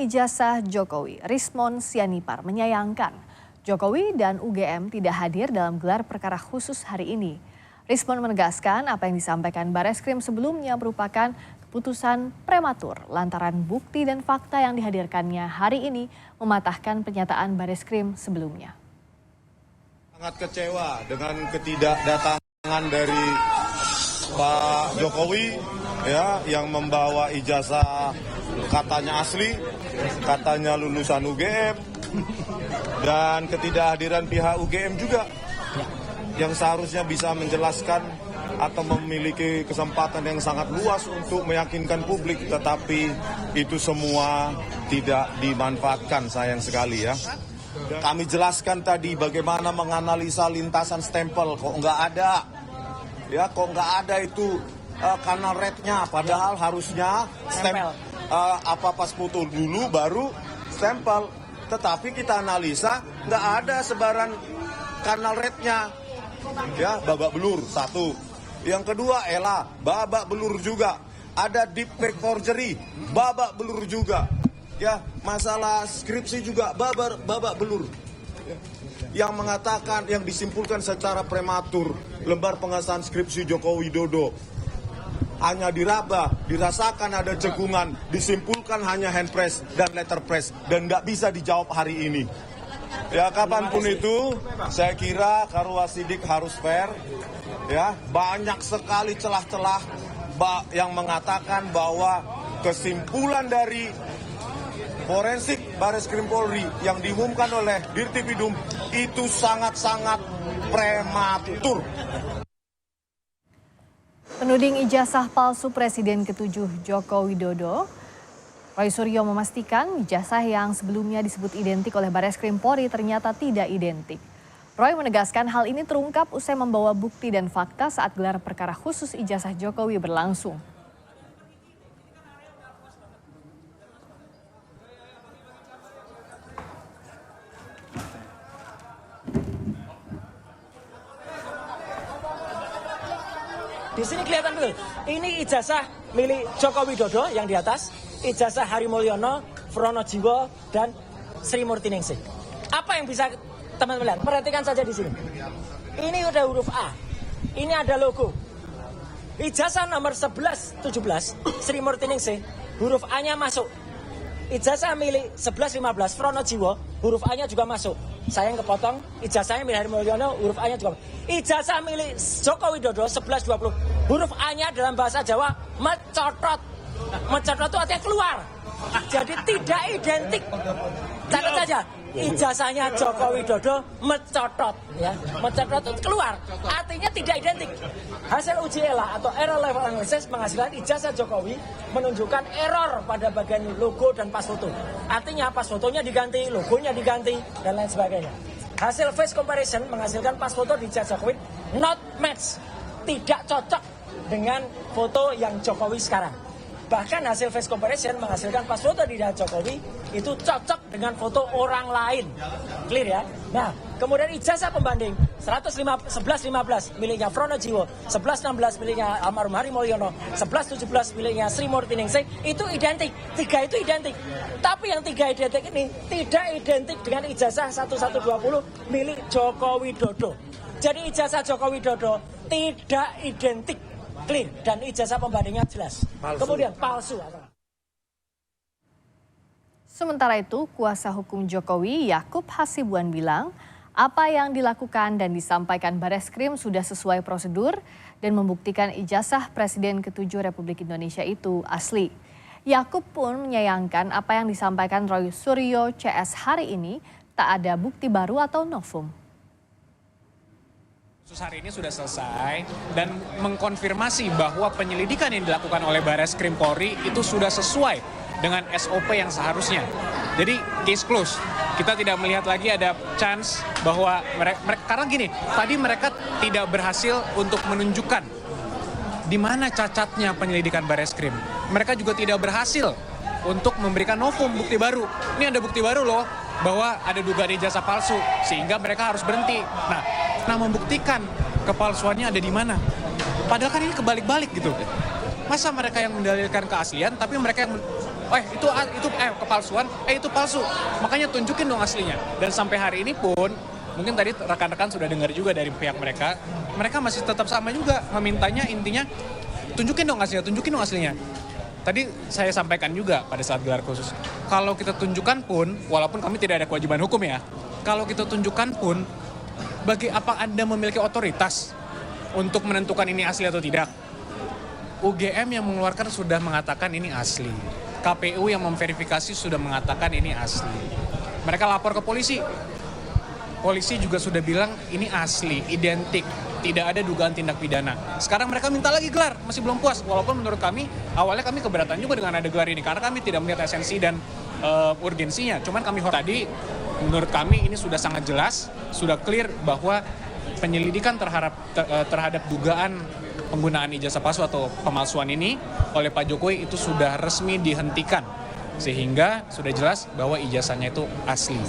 Ijazah Jokowi, Rismon Sianipar menyayangkan Jokowi dan UGM tidak hadir dalam gelar perkara khusus hari ini. Rismon menegaskan apa yang disampaikan Bareskrim sebelumnya merupakan keputusan prematur lantaran bukti dan fakta yang dihadirkannya hari ini mematahkan pernyataan Bareskrim sebelumnya. Sangat kecewa dengan ketidakdatangan dari Pak Jokowi yang membawa ijazah katanya asli, katanya lulusan UGM, dan ketidakhadiran pihak UGM juga yang seharusnya bisa menjelaskan atau memiliki kesempatan yang sangat luas untuk meyakinkan publik, tetapi itu semua tidak dimanfaatkan, sayang sekali ya. Kami jelaskan tadi bagaimana menganalisa lintasan stempel, kok nggak ada, kok nggak ada itu kanal rednya, padahal harusnya stempel. Pas foto dulu baru stempel, tetapi kita analisa nggak ada sebaran kanal rednya, babak belur satu. Yang kedua babak belur juga, ada deep fake forgery, babak belur juga, masalah skripsi juga babak belur. Yang mengatakan, yang disimpulkan secara prematur, lembar pengesahan skripsi Joko Widodo hanya diraba, dirasakan ada cekungan, disimpulkan hanya hand press dan letter press, dan nggak bisa dijawab hari ini. Kapanpun itu, saya kira Karwa Sidik harus fair. Banyak sekali celah-celah yang mengatakan bahwa kesimpulan dari forensik Bareskrim Polri yang diumumkan oleh Dirtipidum itu sangat-sangat prematur. Penuding ijazah palsu Presiden ke-7 Joko Widodo, Roy Suryo memastikan ijazah yang sebelumnya disebut identik oleh Bareskrim Polri ternyata tidak identik. Roy menegaskan hal ini terungkap usai membawa bukti dan fakta saat gelar perkara khusus ijazah Jokowi berlangsung. Di sini kelihatan betul, ini ijazah milik Joko Widodo yang di atas, ijazah Hari Mulyono, Fronojiwo, dan Sri Murtiningsih. Apa yang bisa teman-teman lihat? Perhatikan saja di sini. Ini udah huruf A, ini ada logo. Ijazah nomor 11-17, Sri Murtiningsih, huruf A-nya masuk. Ijazah milik 11-15, Fronojiwo, huruf A-nya juga masuk. Saya yang kepotong, ijazahnya milik Hari Mulyono, huruf A-nya juga masuk. Ijazah milik Joko Widodo 11-20, huruf A-nya dalam bahasa Jawa mencotot. Mencotot itu artinya keluar. Jadi tidak identik. Catat saja, ijazahnya Joko Widodo mencotot, mencotot itu keluar. Artinya tidak identik. Hasil uji ELA atau error level analysis menghasilkan ijazah Jokowi menunjukkan error pada bagian logo dan pas foto. Artinya pas fotonya diganti, logonya diganti, dan lain sebagainya. Hasil face comparison menghasilkan pas foto di ijazah Jokowi not match, tidak cocok dengan foto yang Jokowi sekarang. Bahkan hasil face comparison menghasilkan pas foto di Jokowi itu cocok dengan foto orang lain. Clear ya? Nah, kemudian ijazah pembanding 11-15 miliknya Fronojiwo, 11-16 miliknya almarhum Hari Mulyono, 11-17 miliknya Sri Murtiningsih itu identik. Tiga itu identik. Tapi yang tiga identik ini tidak identik dengan ijazah 1120 milik Joko Widodo. Jadi ijazah Joko Widodo tidak identik. Clear, dan ijazah pembandingnya jelas. Kemudian palsu. Sementara itu, kuasa hukum Jokowi Yakub Hasibuan bilang apa yang dilakukan dan disampaikan Bareskrim sudah sesuai prosedur dan membuktikan ijazah Presiden ke-7 Republik Indonesia itu asli. Yakub pun menyayangkan apa yang disampaikan Roy Suryo CS hari ini tak ada bukti baru atau novum. Kasus hari ini sudah selesai dan mengkonfirmasi bahwa penyelidikan yang dilakukan oleh Bareskrim Polri itu sudah sesuai dengan SOP yang seharusnya. Jadi case close. Kita tidak melihat lagi ada chance bahwa mereka karena gini, tadi mereka tidak berhasil untuk menunjukkan di mana cacatnya penyelidikan Bareskrim. Mereka juga tidak berhasil untuk memberikan novum bukti baru. Ini ada bukti baru loh bahwa ada dugaan ijazah palsu sehingga mereka harus berhenti. Nah, membuktikan kepalsuannya ada di mana? Padahal kan ini kebalik-balik gitu. Masa mereka yang mendalilkan keaslian, tapi mereka yang itu kepalsuan, itu palsu. Makanya tunjukin dong aslinya. Dan sampai hari ini pun, mungkin tadi rekan-rekan sudah dengar juga dari pihak mereka masih tetap sama juga memintanya, intinya tunjukin dong aslinya. Tadi saya sampaikan juga pada saat gelar khusus, kalau kita tunjukkan pun, walaupun kami tidak ada kewajiban hukum ya, kalau kita tunjukkan pun, bagi apa Anda memiliki otoritas untuk menentukan ini asli atau tidak? UGM yang mengeluarkan sudah mengatakan ini asli. KPU yang memverifikasi sudah mengatakan ini asli. Mereka lapor ke polisi. Polisi juga sudah bilang ini asli, identik, tidak ada dugaan tindak pidana. Sekarang mereka minta lagi gelar, masih belum puas. Walaupun menurut kami, awalnya kami keberatan juga dengan ada gelar ini, karena kami tidak melihat esensi dan urgensinya. Cuman kami tadi, menurut kami ini sudah sangat jelas, sudah clear bahwa penyelidikan terhadap dugaan penggunaan ijazah palsu atau pemalsuan ini oleh Pak Jokowi itu sudah resmi dihentikan. Sehingga sudah jelas bahwa ijazahnya itu asli.